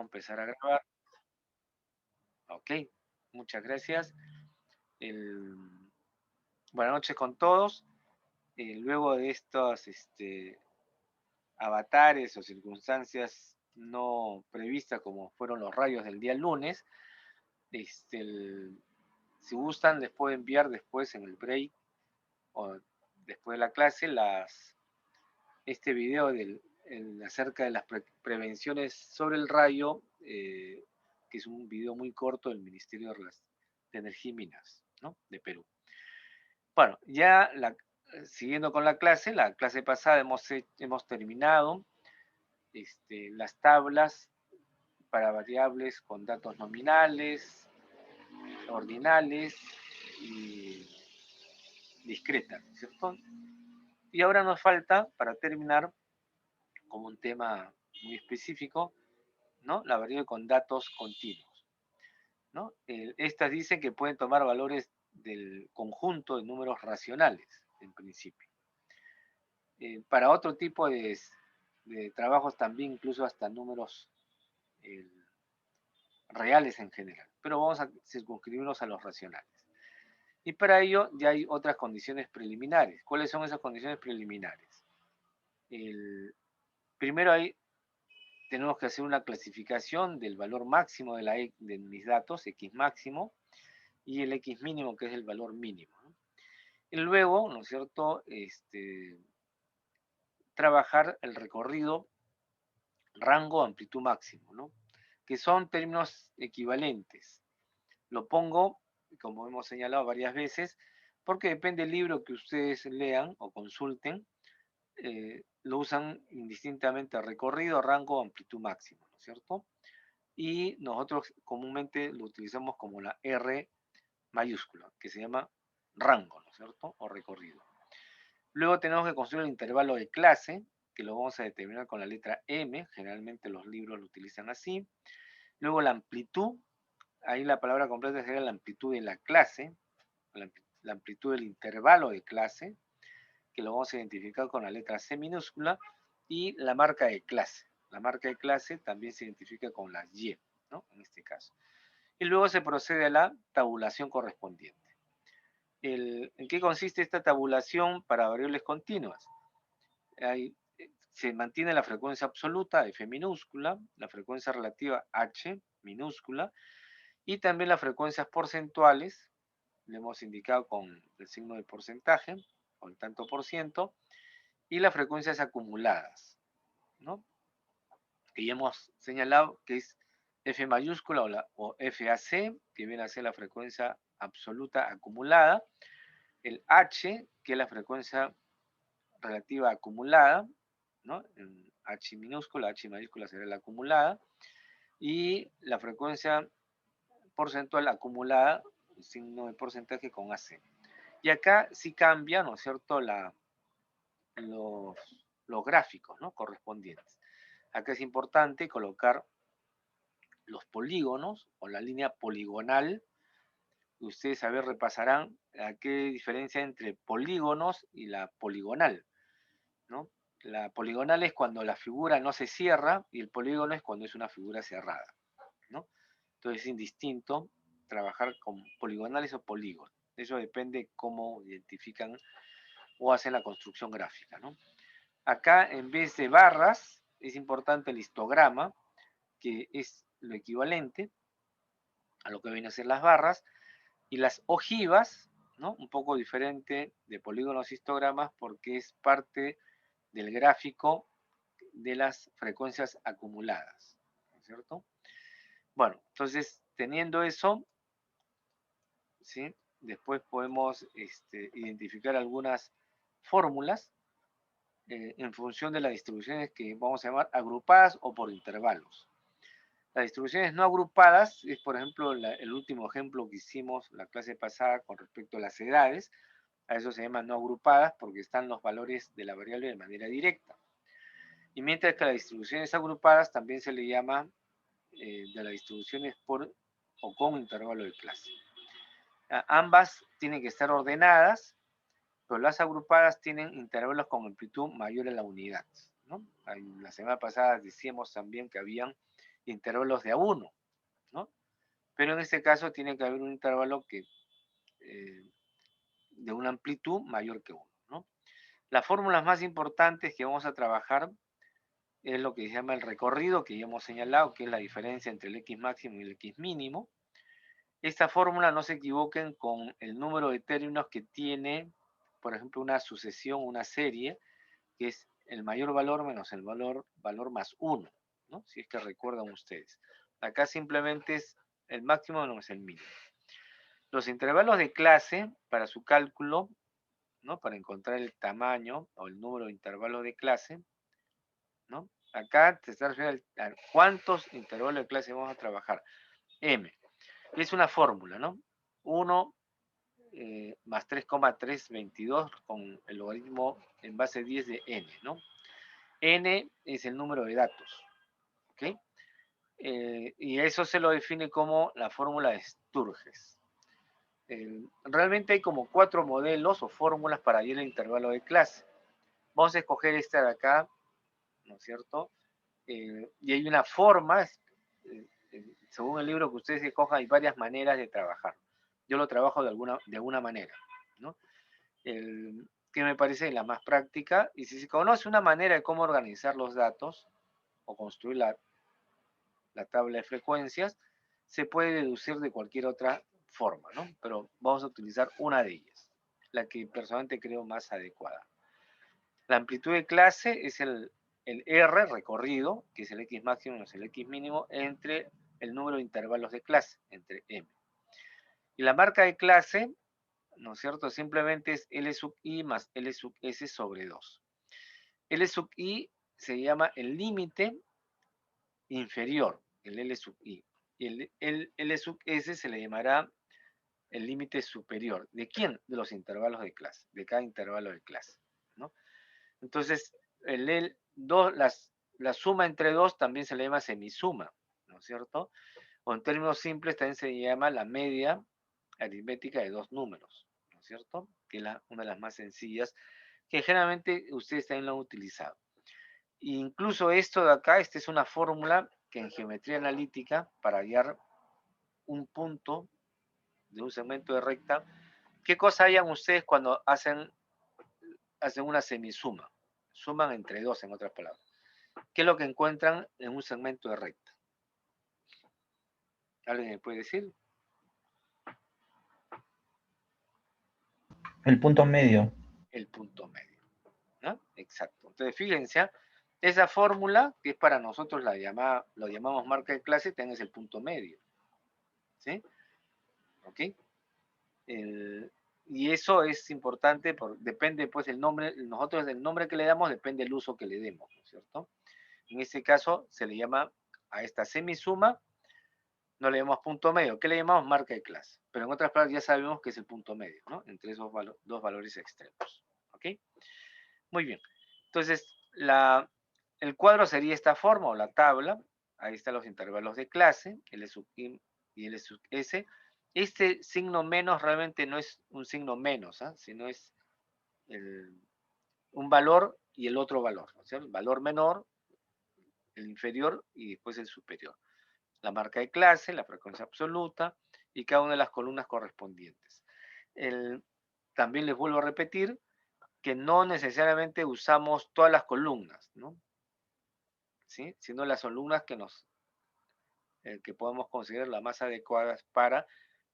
Vamos a empezar a grabar. Ok, muchas gracias. Buenas noches con todos. Luego de estos avatares o circunstancias no previstas como fueron los rayos del día lunes, si gustan les puedo enviar después en el break o después de la clase este video acerca de las prevenciones sobre el rayo, que es un video muy corto del Ministerio de Energía y Minas, ¿no?, de Perú. Bueno, ya siguiendo con la clase pasada hemos terminado las tablas para variables con datos nominales, ordinales y discretas, ¿cierto? Y ahora nos falta, para terminar, como un tema muy específico, ¿no?, la variable con datos continuos, ¿no? Estas dicen que pueden tomar valores del conjunto de números racionales, en principio. Para otro tipo de trabajos también, incluso hasta números reales en general, pero vamos a circunscribirnos a los racionales. Y para ello ya hay otras condiciones preliminares. ¿Cuáles son esas condiciones preliminares? Primero tenemos que hacer una clasificación del valor máximo de mis datos, X máximo, y el X mínimo, que es el valor mínimo, ¿no? Y luego, ¿no es cierto?, trabajar el recorrido rango, amplitud, máximo, ¿no?, que son términos equivalentes. Lo pongo, como hemos señalado varias veces, porque depende del libro que ustedes lean o consulten, lo usan indistintamente recorrido, rango, amplitud, máximo, ¿no es cierto? Y nosotros comúnmente lo utilizamos como la R mayúscula, que se llama rango, ¿no es cierto?, o recorrido. Luego tenemos que construir el intervalo de clase, que lo vamos a determinar con la letra M, generalmente los libros lo utilizan así. Luego la amplitud, ahí la palabra completa sería la amplitud de la clase, la amplitud del intervalo de clase, que lo vamos a identificar con la letra C minúscula, y la marca de clase. La marca de clase también se identifica con la Y, ¿no?, en este caso. Y luego se procede a la tabulación correspondiente. ¿En qué consiste esta tabulación para variables continuas? Se mantiene la frecuencia absoluta, F minúscula, la frecuencia relativa, H minúscula, y también las frecuencias porcentuales, le hemos indicado con el signo de porcentaje, con tanto por ciento, y las frecuencias acumuladas, ¿no?, que ya hemos señalado que es F mayúscula o FAC, que viene a ser la frecuencia absoluta acumulada, el H, que es la frecuencia relativa acumulada, ¿no?, en H minúscula, H mayúscula será la acumulada, y la frecuencia porcentual acumulada, el signo de porcentaje con AC. Y acá sí cambia, ¿no es cierto?, los gráficos, ¿no?, correspondientes. Acá es importante colocar los polígonos o la línea poligonal. Ustedes a ver repasarán a qué diferencia entre polígonos y la poligonal, ¿no? La poligonal es cuando la figura no se cierra y el polígono es cuando es una figura cerrada, ¿no? Entonces es indistinto trabajar con poligonales o polígonos. Eso depende cómo identifican o hacen la construcción gráfica, ¿no? Acá, en vez de barras, es importante el histograma, que es lo equivalente a lo que vienen a ser las barras, y las ojivas, ¿no?, un poco diferente de polígonos y histogramas porque es parte del gráfico de las frecuencias acumuladas, ¿no es cierto? Bueno, entonces, teniendo eso, ¿sí?, después podemos identificar algunas fórmulas en función de las distribuciones que vamos a llamar agrupadas o por intervalos. Las distribuciones no agrupadas es, por ejemplo, el último ejemplo que hicimos la clase pasada con respecto a las edades. A eso se llaman no agrupadas porque están los valores de la variable de manera directa. Y mientras que las distribuciones agrupadas también se le llama de las distribuciones por o con intervalo de clase. Ambas tienen que estar ordenadas, pero las agrupadas tienen intervalos con amplitud mayor a la unidad, ¿no? La semana pasada decíamos también que habían intervalos de a 1, ¿no? Pero en este caso tiene que haber un intervalo que, de una amplitud mayor que 1, ¿no? Las fórmulas más importantes que vamos a trabajar es lo que se llama el recorrido, que ya hemos señalado, que es la diferencia entre el x máximo y el x mínimo. Esta fórmula, no se equivoquen con el número de términos que tiene, por ejemplo, una sucesión, una serie, que es el mayor valor menos el valor más 1, ¿no? Si es que recuerdan ustedes. Acá simplemente es el máximo menos el mínimo. Los intervalos de clase, para su cálculo, ¿no? Para encontrar el tamaño o el número de intervalos de clase, ¿no? Acá te está refiriendo a cuántos intervalos de clase vamos a trabajar. M. Es una fórmula, ¿no? 1 más 3,322 con el logaritmo en base 10 de n, ¿no? N es el número de datos, ¿ok? Y eso se lo define como la fórmula de Sturges. Realmente hay como 4 modelos o fórmulas para hallar el intervalo de clase. Vamos a escoger esta de acá, ¿no es cierto? Y hay una forma, según el libro que ustedes escojan, hay varias maneras de trabajar. Yo lo trabajo de alguna manera, ¿no? Que me parece la más práctica, y si se conoce una manera de cómo organizar los datos o construir la tabla de frecuencias, se puede deducir de cualquier otra forma, ¿no? Pero vamos a utilizar una de ellas, la que personalmente creo más adecuada. La amplitud de clase es el R recorrido, que es el X máximo menos el X mínimo, entre el número de intervalos de clase, entre M. Y la marca de clase, ¿no es cierto? Simplemente es L sub I más L sub S sobre 2. L sub I se llama el límite inferior, el L sub I. Y el L sub S se le llamará el límite superior. ¿De quién? De los intervalos de clase, de cada intervalo de clase, ¿no? Entonces, la suma entre 2 también se le llama semisuma, ¿no es cierto? O en términos simples también se llama la media aritmética de 2 números, ¿no es cierto? Que es una de las más sencillas, que generalmente ustedes también lo han utilizado. Incluso esto de acá, esta es una fórmula que en geometría analítica, para hallar un punto de un segmento de recta, ¿qué cosa hayan ustedes cuando hacen una semisuma? Suman entre 2, en otras palabras. ¿Qué es lo que encuentran en un segmento de recta? ¿Alguien me puede decir? El punto medio. El punto medio, ¿no? Exacto. Entonces, fíjense, esa fórmula, que es para nosotros lo llamamos marca de clase, también es el punto medio, ¿sí? ¿Ok? Y eso es importante, depende pues el nombre, nosotros del nombre que le damos, depende el uso que le demos, ¿no es cierto? En este caso se le llama a esta semisuma, no le llamamos punto medio, ¿qué le llamamos? Marca de clase. Pero en otras palabras ya sabemos que es el punto medio, ¿no? Entre esos dos valores extremos, ¿ok? Muy bien. Entonces, el cuadro sería esta forma, o la tabla. Ahí están los intervalos de clase, L sub I y L sub S. Este signo menos realmente no es un signo menos, ¿eh? Sino es un valor y el otro valor, ¿no? O sea, el valor menor, el inferior y después el superior. La marca de clase, la frecuencia absoluta y cada una de las columnas correspondientes. También les vuelvo a repetir que no necesariamente usamos todas las columnas, ¿no? ¿Sí? Sino las columnas que podemos considerar las más adecuadas para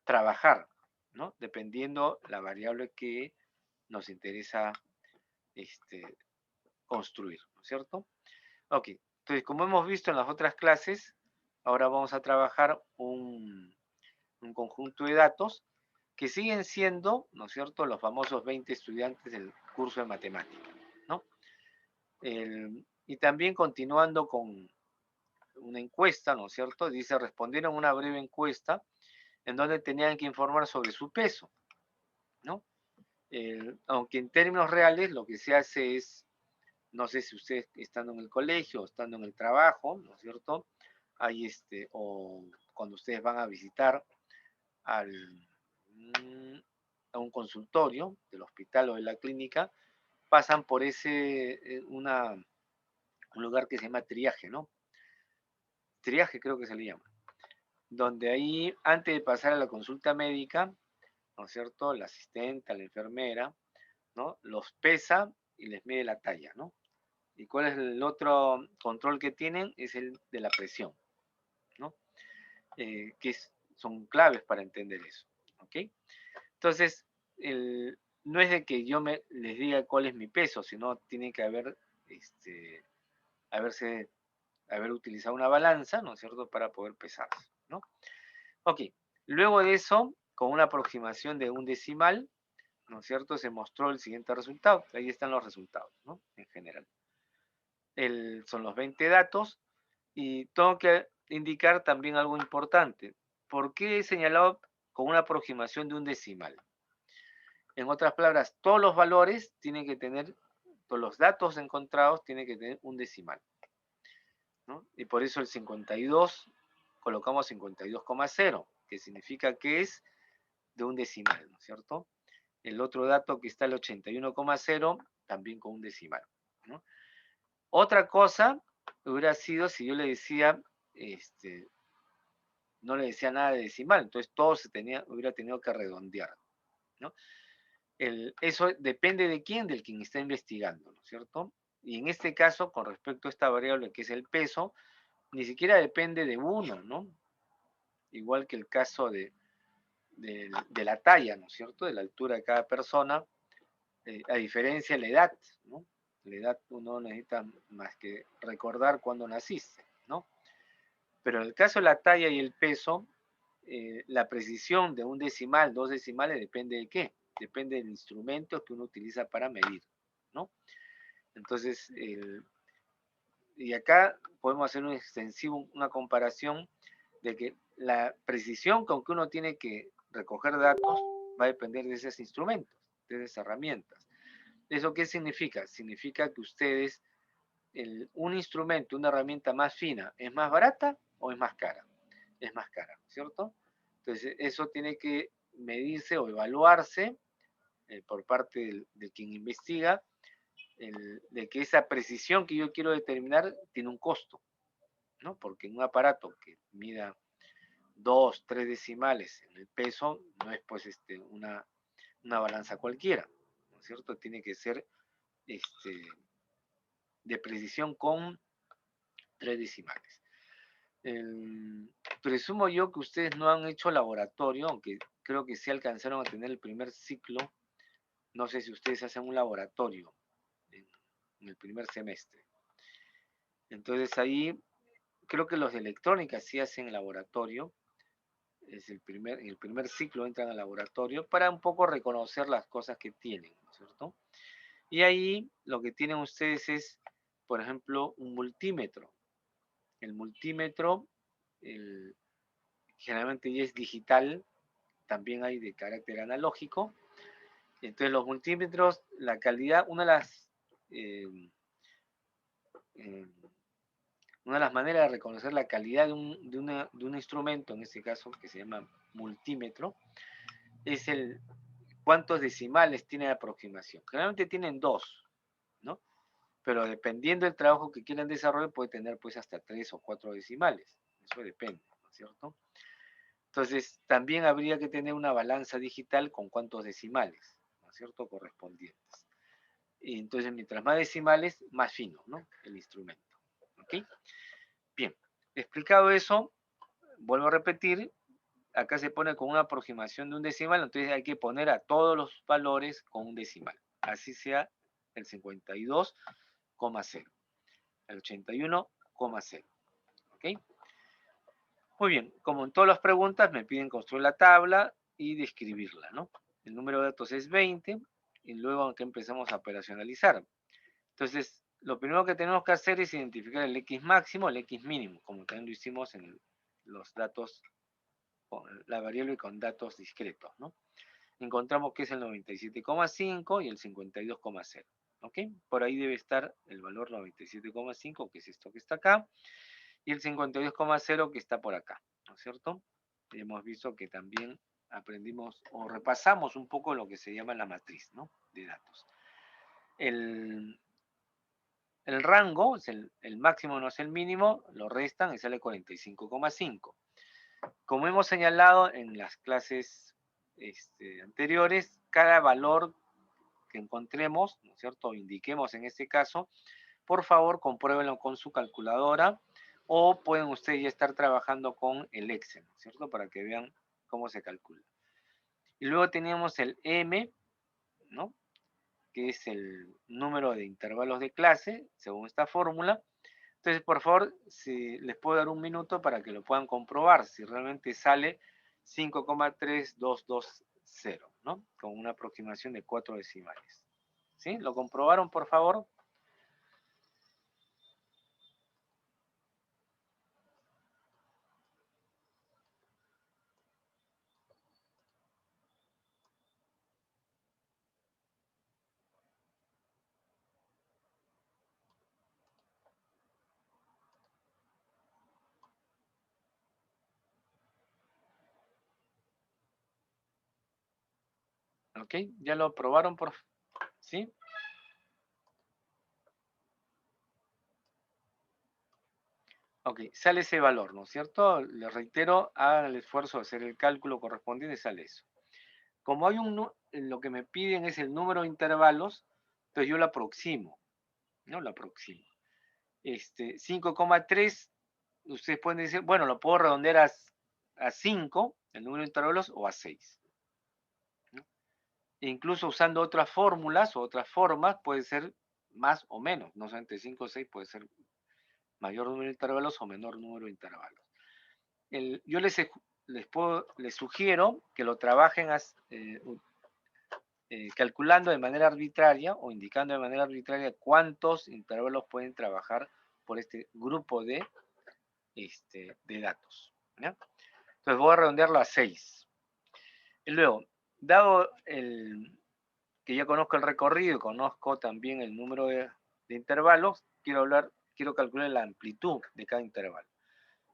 trabajar, ¿no? Dependiendo la variable que nos interesa construir, ¿no es cierto? Ok, entonces como hemos visto en las otras clases, ahora vamos a trabajar un conjunto de datos que siguen siendo, ¿no es cierto?, los famosos 20 estudiantes del curso de matemática, ¿no? Y también continuando con una encuesta, ¿no es cierto? Dice, respondieron una breve encuesta en donde tenían que informar sobre su peso, ¿no? Aunque en términos reales lo que se hace es, no sé si ustedes estando en el colegio o estando en el trabajo, ¿no es cierto? Hay o cuando ustedes van a visitar al, a un consultorio del hospital o de la clínica, pasan por un lugar que se llama triaje, ¿no? triaje creo que se le llama, donde ahí antes de pasar a la consulta médica, ¿no es cierto? La asistente, la enfermera, ¿no? Los pesa y les mide la talla, ¿no? ¿Y cuál es el otro control que tienen? Es el de la presión, ¿no? Son claves para entender eso, ¿ok? Entonces, no es de que yo les diga cuál es mi peso, sino tiene que haber utilizado una balanza, ¿no es cierto?, para poder pesarse, ¿no? Ok, luego de eso, con una aproximación de un decimal, ¿no es cierto?, se mostró el siguiente resultado. Ahí están los resultados, ¿no? En general. Son los 20 datos y tengo que indicar también algo importante. ¿Por qué he señalado con una aproximación de un decimal? En otras palabras, todos los valores tienen que tener, todos los datos encontrados tienen que tener un decimal, ¿no? Y por eso el 52 colocamos 52,0, que significa que es de un decimal, ¿no es cierto? El otro dato que está el 81,0 también con un decimal, ¿no? Otra cosa hubiera sido si yo le decía, no le decía nada de decimal, entonces todo hubiera tenido que redondear, ¿no? Eso depende de quién, del quien está investigando, ¿no es cierto? Y en este caso, con respecto a esta variable que es el peso, ni siquiera depende de uno, ¿no? Igual que el caso de la talla, ¿no es cierto? De la altura de cada persona, a diferencia de la edad, ¿no? La edad uno necesita más que recordar cuándo naciste, ¿no? Pero en el caso de la talla y el peso, la precisión de un decimal, dos decimales, depende de qué. Depende del instrumento que uno utiliza para medir, ¿no? Entonces, y acá podemos hacer un extensivo, una comparación de que la precisión con que uno tiene que recoger datos va a depender de esos instrumentos, de esas herramientas. ¿Eso qué significa? Significa que ustedes, un instrumento, una herramienta más fina, ¿es más barata o es más cara? Es más cara, ¿cierto? Entonces, eso tiene que medirse o evaluarse por parte de quien investiga, de que esa precisión que yo quiero determinar tiene un costo, ¿no? Porque en un aparato que mida 2, 3 decimales en el peso, no es pues una balanza cualquiera, ¿no es cierto? Tiene que ser de precisión con 3 decimales. Presumo yo que ustedes no han hecho laboratorio, aunque creo que sí alcanzaron a tener el primer ciclo. No sé si ustedes hacen un laboratorio en el primer semestre. Entonces ahí creo que los de electrónica sí hacen laboratorio. En el primer ciclo entran al laboratorio para un poco reconocer las cosas que tienen, ¿no es cierto? Y ahí lo que tienen ustedes es, por ejemplo, un multímetro. El multímetro generalmente ya es digital, también hay de carácter analógico. Entonces los multímetros, la calidad, eh, eh, una de las maneras de reconocer la calidad de un instrumento, en este caso que se llama multímetro, es cuántos decimales tiene la aproximación. Generalmente tienen 2, ¿no? Pero dependiendo del trabajo que quieran desarrollar, puede tener pues hasta 3 o 4 decimales. Eso depende, ¿no es cierto? Entonces, también habría que tener una balanza digital con cuántos decimales, ¿no es cierto?, correspondientes. Y entonces, mientras más decimales, más fino, ¿no?, el instrumento. ¿Ok? Bien, explicado eso, vuelvo a repetir, acá se pone con una aproximación de un decimal, entonces hay que poner a todos los valores con un decimal. Así sea el 52,0, el 81,0. ¿Ok? Muy bien, como en todas las preguntas me piden construir la tabla y describirla, ¿no? El número de datos es 20 y luego que empezamos a operacionalizar. Entonces, lo primero que tenemos que hacer es identificar el X máximo, el X mínimo, como también lo hicimos en los datos, la variable con datos discretos, ¿no? Encontramos que es el 97,5 y el 52,0, ¿ok? Por ahí debe estar el valor 97,5, que es esto que está acá, y el 52,0 que está por acá, ¿no es cierto? Y hemos visto que también aprendimos o repasamos un poco lo que se llama la matriz, ¿no?, de datos. el rango, es el máximo menos el mínimo, lo restan y sale 45,5. Como hemos señalado en las clases anteriores, cada valor que encontremos, ¿no es cierto?, indiquemos en este caso, por favor compruébenlo con su calculadora o pueden ustedes ya estar trabajando con el Excel, ¿no es cierto?, para que vean cómo se calcula. Y luego teníamos el M, ¿no?, que es el número de intervalos de clase, según esta fórmula. Entonces, por favor, si les puedo dar un minuto para que lo puedan comprobar, si realmente sale 5,3220, ¿no?, con una aproximación de 4 decimales. ¿Sí? ¿Lo comprobaron, por favor? ¿Ok? ¿Ya lo probaron, sí? Ok, sale ese valor, ¿no es cierto? Les reitero, hagan el esfuerzo de hacer el cálculo correspondiente, sale eso. Como hay lo que me piden es el número de intervalos, entonces yo lo aproximo, ¿no? Lo aproximo. 5,3, ustedes pueden decir, bueno, lo puedo redondear a 5, el número de intervalos, o a 6. ¿No? E incluso usando otras fórmulas o otras formas, puede ser más o menos, no solamente 5 o 6, puede ser mayor número de intervalos o menor número de intervalos. Yo les sugiero que lo trabajen calculando de manera arbitraria o indicando de manera arbitraria cuántos intervalos pueden trabajar por este grupo de datos. ¿Ya? Entonces voy a redondearlo a 6. Y luego, dado que ya conozco el recorrido y conozco también el número de intervalos, quiero calcular la amplitud de cada intervalo.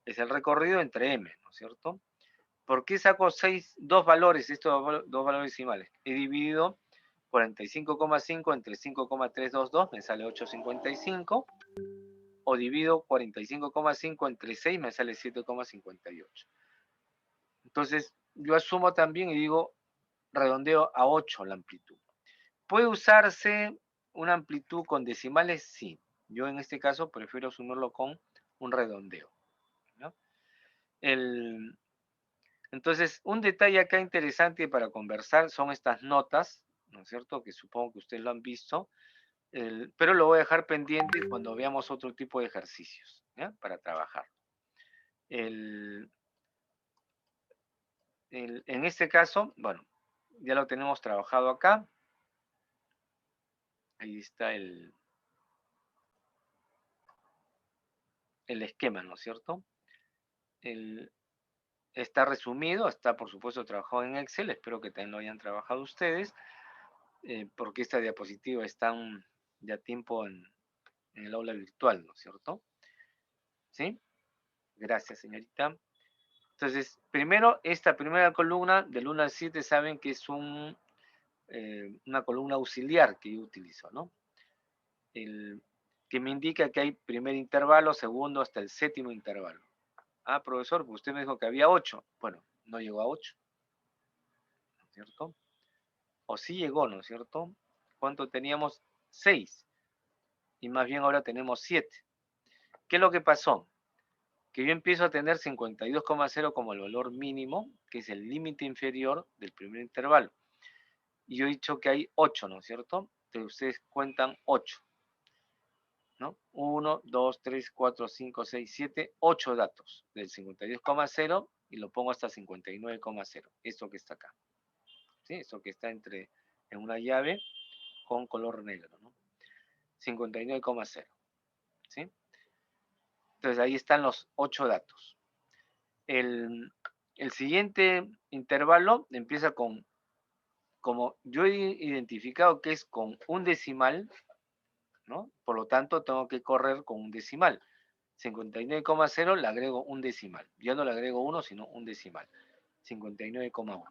Es el recorrido entre m, ¿no es cierto? ¿Por qué saco dos valores, estos dos valores decimales? He dividido 45,5 entre 5,322, me sale 8,55. O divido 45,5 entre 6, me sale 7,58. Entonces, yo asumo también y digo, redondeo a 8 la amplitud. ¿Puede usarse una amplitud con decimales? Sí. Yo en este caso prefiero asumirlo con un redondeo, ¿no? Entonces, un detalle acá interesante para conversar son estas notas, ¿no es cierto?, que supongo que ustedes lo han visto, pero lo voy a dejar pendiente cuando veamos otro tipo de ejercicios, ¿ya?, para trabajar. En este caso, bueno, ya lo tenemos trabajado acá. Ahí está el esquema, ¿no es cierto? Está resumido, está por supuesto trabajado en Excel, espero que también lo hayan trabajado ustedes, porque esta diapositiva está ya tiempo en el aula virtual, ¿no es cierto? ¿Sí? Gracias, señorita. Entonces, primero, esta primera columna, del 1 al 7, saben que es una columna auxiliar que yo utilizo, ¿no? Que me indica que hay primer intervalo, segundo, hasta el séptimo intervalo. Ah, profesor, pues usted me dijo que había 8. Bueno, no llegó a 8, ¿no es cierto? O sí llegó, ¿no es cierto? ¿Cuánto teníamos? 6. Y más bien ahora tenemos 7. ¿Qué es lo que pasó? Que yo empiezo a tener 52,0 como el valor mínimo, que es el límite inferior del primer intervalo. Y yo he dicho que hay 8, ¿no es cierto? Entonces ustedes cuentan 8, ¿no? 1, 2, 3, 4, 5, 6, 7, 8 datos del 52,0 y lo pongo hasta 59,0. Esto que está acá. ¿Sí? Esto que está en una llave con color negro, ¿no? 59,0. ¿Sí? Entonces ahí están los 8 datos. El siguiente intervalo empieza como yo he identificado que es con un decimal, ¿no? Por lo tanto, tengo que correr con un decimal. 59,0 le agrego un decimal. Ya no le agrego 1, sino un decimal. 59,1.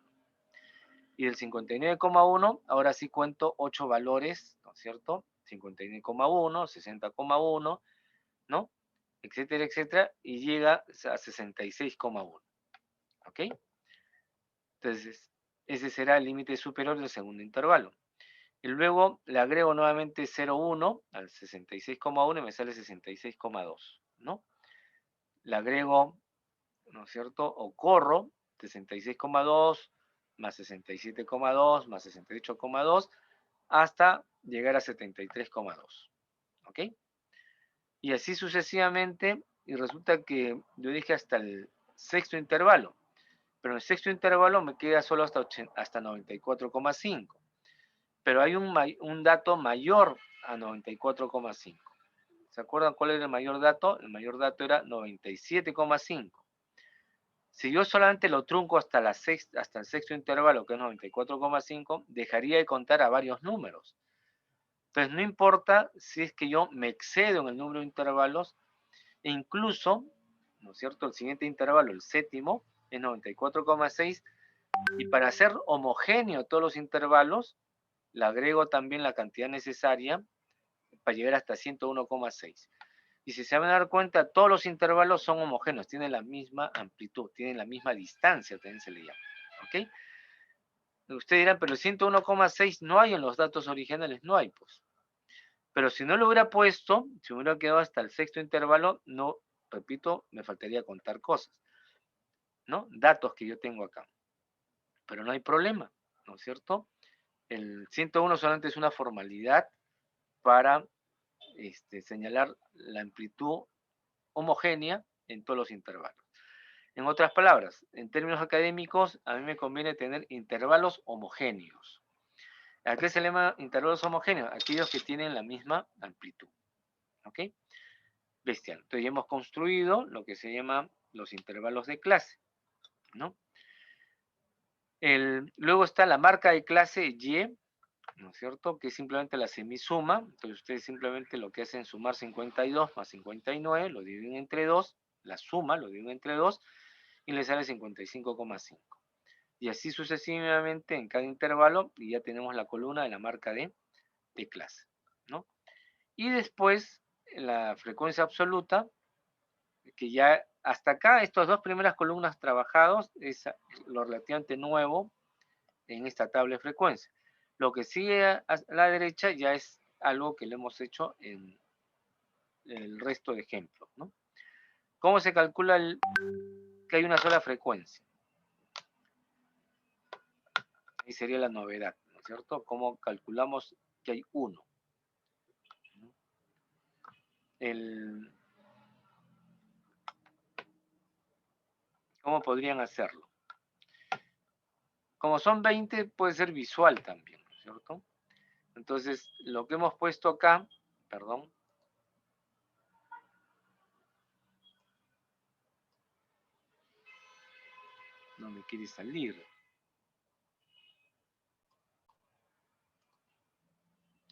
Y del 59,1, ahora sí cuento 8 valores, ¿no es cierto?, 59,1, 60,1, ¿no? Etcétera, etcétera, y llega a 66,1. ¿Ok? Entonces, ese será el límite superior del segundo intervalo. Y luego le agrego nuevamente 0,1 al 66,1 y me sale 66,2, ¿no? Le agrego, ¿no es cierto? O corro 66,2 más 67,2 más 68,2 hasta llegar a 73,2. ¿Ok? Y así sucesivamente, y resulta que yo dije hasta el sexto intervalo, pero en el sexto intervalo me queda solo hasta 94,5. Pero hay un dato mayor a 94,5. ¿Se acuerdan cuál era el mayor dato? El mayor dato era 97,5. Si yo solamente lo trunco hasta el sexto intervalo, que es 94,5, dejaría de contar a varios números. Entonces no importa si es que yo me excedo en el número de intervalos, e incluso, ¿no es cierto?, el siguiente intervalo, el séptimo, es 94,6, y para hacer homogéneo todos los intervalos, le agrego también la cantidad necesaria para llegar hasta 101,6. Y si se van a dar cuenta, todos los intervalos son homogéneos, tienen la misma amplitud, tienen la misma distancia, también se le llama. ¿Ok? Usted dirá, pero el 101,6 no hay en los datos originales, no hay, pues. Pero si no lo hubiera puesto, si hubiera quedado hasta el sexto intervalo, no, repito, me faltaría contar cosas, ¿no? Datos que yo tengo acá. Pero no hay problema, ¿no es cierto? El 101 solamente es una formalidad para señalar la amplitud homogénea en todos los intervalos. En otras palabras, en términos académicos, a mí me conviene tener intervalos homogéneos. ¿A qué se le llama intervalos homogéneos? Aquellos que tienen la misma amplitud. ¿Ok? Bestial. Entonces ya hemos construido lo que se llama los intervalos de clase, ¿no? Luego está la marca de clase Y, ¿no es cierto? Que es simplemente la semisuma. Entonces ustedes simplemente lo que hacen es sumar 52 más 59, lo dividen entre 2, la suma lo dividen entre 2 y les sale 55,5. Y así sucesivamente en cada intervalo y ya tenemos la columna de la marca de clase, ¿no? Y después la frecuencia absoluta, que ya hasta acá, estas dos primeras columnas trabajados, es lo relativamente nuevo en esta tabla de frecuencia. Lo que sigue a la derecha ya es algo que le hemos hecho en el resto de ejemplos, ¿no? ¿Cómo se calcula que hay una sola frecuencia? Ahí sería la novedad, ¿no es cierto? ¿Cómo calculamos que hay uno? ¿Cómo podrían hacerlo? Como son 20, puede ser visual también, ¿no es cierto? Entonces, lo que hemos puesto acá, perdón, no me quiere salir.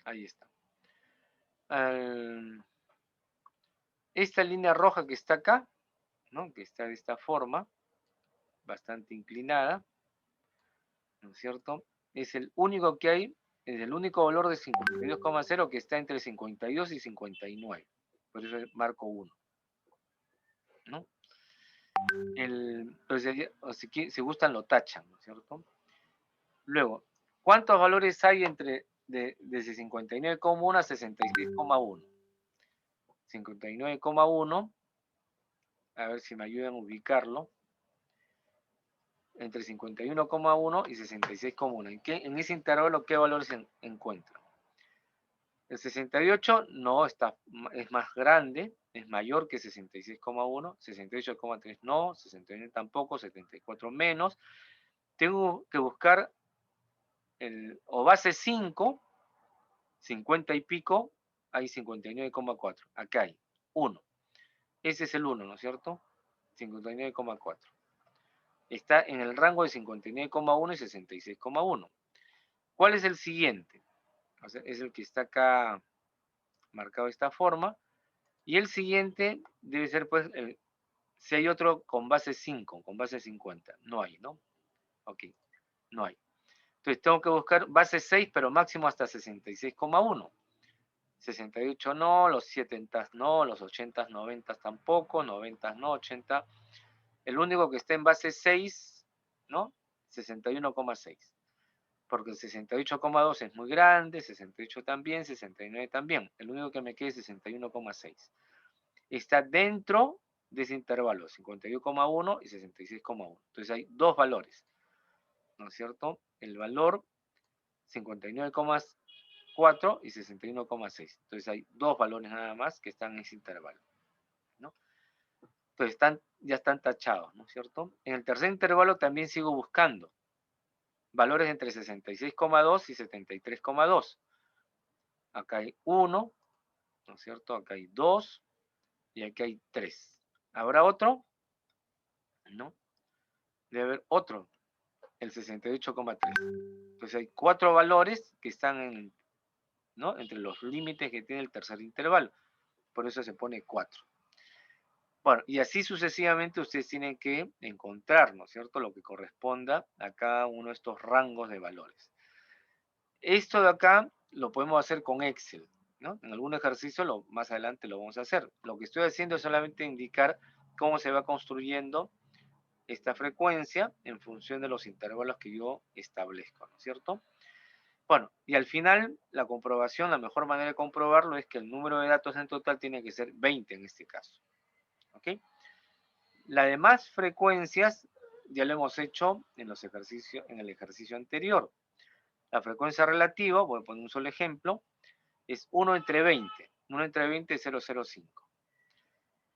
Ahí está. Esta línea roja que está acá, ¿no? Que está de esta forma, bastante inclinada, ¿no es cierto? Es el único que hay, es el único valor de 52,0 que está entre 52 y 59. Por eso marco 1, ¿no? Si gustan lo tachan, ¿no es cierto? Luego, ¿cuántos valores hay desde 59,1 a 66,1? 59,1, a ver si me ayudan a ubicarlo, entre 51,1 y 66,1. En ese intervalo, ¿qué valores se encuentran? El 68 no está, es más grande, es mayor que 66,1, 68,3 no, 69 tampoco, 74 menos. Tengo que buscar o base 5, 50 y pico, hay 59,4. Acá hay 1. Ese es el 1, ¿no es cierto? 59,4. Está en el rango de 59,1 y 66,1. ¿Cuál es el siguiente? O sea, es el que está acá marcado de esta forma. Y el siguiente debe ser, pues, si hay otro con base 5, con base 50. No hay, ¿no? Ok, no hay. Entonces tengo que buscar base 6, pero máximo hasta 66,1. 68 no, los 70 no, los 80, 90 tampoco, 90 no, 80. El único que está en base 6, ¿no? 61,6. Porque el 68,2 es muy grande, 68 también, 69 también. El único que me queda es 61,6. Está dentro de ese intervalo, 51,1 y 66,1. Entonces hay dos valores, ¿no es cierto? El valor 59,4 y 61,6. Entonces hay dos valores nada más que están en ese intervalo, ¿no? Entonces ya están tachados, ¿no es cierto? En el tercer intervalo también sigo buscando valores entre 66,2 y 73,2. Acá hay 1, ¿no es cierto? Acá hay 2 y aquí hay 3. ¿Habrá otro? No. Debe haber otro, el 68,3. Entonces hay 4 valores que están ¿no? entre los límites que tiene el tercer intervalo. Por eso se pone 4. Bueno, y así sucesivamente ustedes tienen que encontrar, ¿no es cierto?, lo que corresponda a cada uno de estos rangos de valores. Esto de acá lo podemos hacer con Excel, ¿no? En algún ejercicio más adelante lo vamos a hacer. Lo que estoy haciendo es solamente indicar cómo se va construyendo esta frecuencia en función de los intervalos que yo establezco, ¿no es cierto? Bueno, y al final la comprobación, la mejor manera de comprobarlo es que el número de datos en total tiene que ser 20 en este caso, ¿ok? Las demás frecuencias ya lo hemos hecho en el ejercicio anterior. La frecuencia relativa, voy a poner un solo ejemplo, es 1 entre 20. 1 entre 20 es 0,05.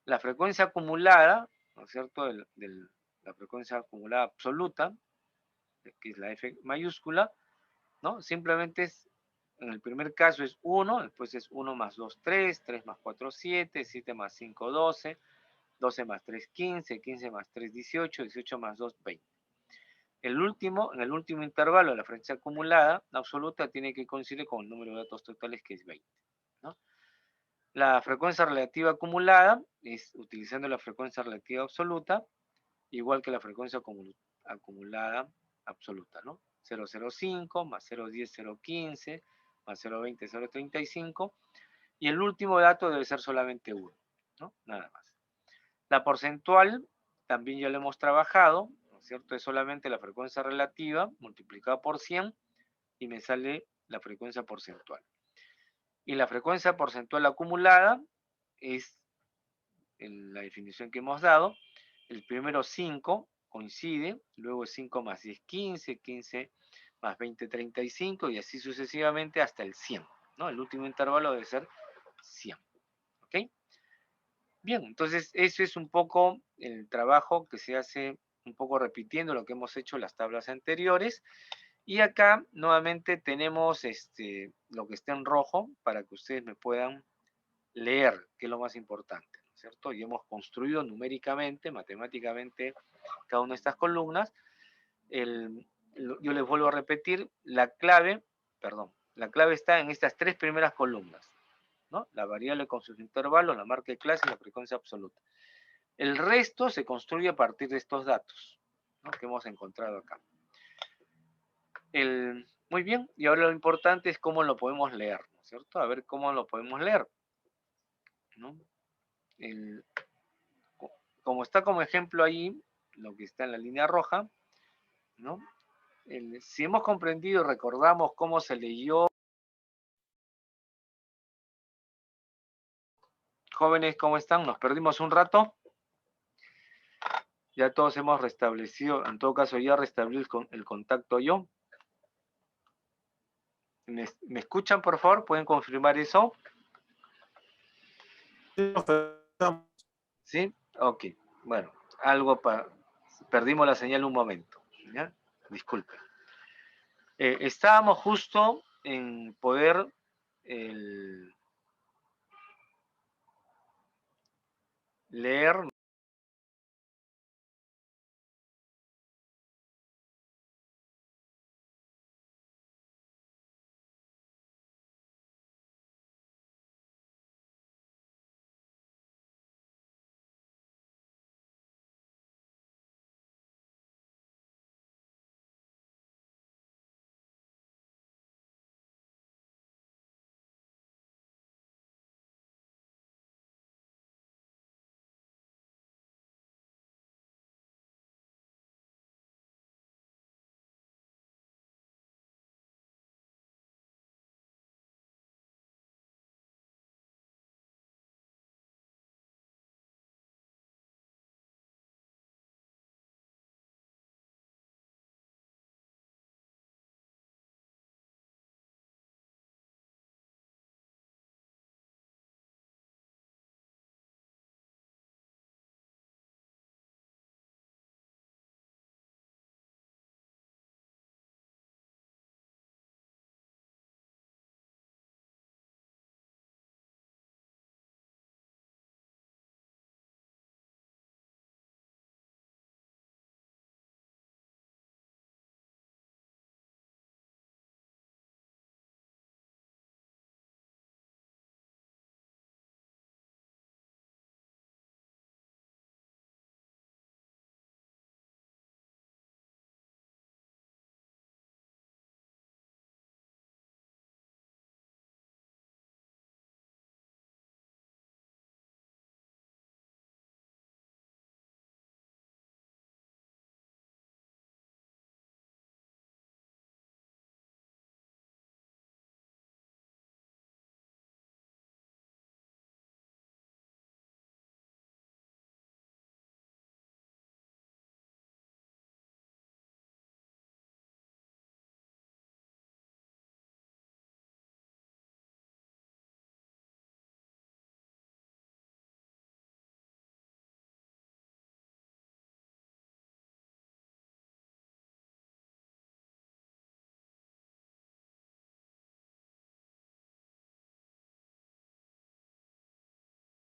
La frecuencia acumulada, ¿no es cierto?, la frecuencia acumulada absoluta, que es la F mayúscula, ¿no? Simplemente en el primer caso es 1, después es 1 más 2, 3, 3 más 4, 7, 7 más 5, 12, 12 más 3, 15, 15 más 3, 18, 18 más 2, 20. En el último intervalo de la frecuencia acumulada, la absoluta tiene que coincidir con el número de datos totales, que es 20, ¿no? La frecuencia relativa acumulada es utilizando la frecuencia relativa absoluta, igual que la frecuencia acumulada absoluta, ¿no? 0,05 más 0,10, 0,15 más 0,20, 0,35, y el último dato debe ser solamente 1, ¿no? Nada más. La porcentual también ya lo hemos trabajado, ¿no es cierto? Es solamente la frecuencia relativa multiplicada por 100 y me sale la frecuencia porcentual. Y la frecuencia porcentual acumulada es, en la definición que hemos dado, el primero 5 coincide, luego es 5 más 10, 15, 15 más 20, 35 y así sucesivamente hasta el 100, ¿no? El último intervalo debe ser 100, ¿ok? Bien, entonces eso es un poco el trabajo que se hace, un poco repitiendo lo que hemos hecho en las tablas anteriores. Y acá nuevamente tenemos lo que está en rojo para que ustedes me puedan leer, que es lo más importante, ¿no es cierto? Y hemos construido numéricamente, matemáticamente, cada una de estas columnas. Yo les vuelvo a repetir, la clave está en estas tres primeras columnas, ¿no? La variable con sus intervalos, la marca de clase y la frecuencia absoluta. El resto se construye a partir de estos datos, ¿no?, que hemos encontrado acá. Muy bien, y ahora lo importante es cómo lo podemos leer, ¿no es cierto? A ver cómo lo podemos leer, ¿no? Como está como ejemplo ahí, lo que está en la línea roja, ¿no? Si hemos comprendido y recordamos cómo se leyó. Jóvenes, ¿cómo están? ¿Nos perdimos un rato? Ya todos hemos restablecido, en todo caso ya restablecí el contacto yo. ¿Me escuchan, por favor? ¿Pueden confirmar eso? ¿Sí? Ok. Bueno, perdimos la señal un momento, ¿ya? Disculpen. Estábamos justo en poder leer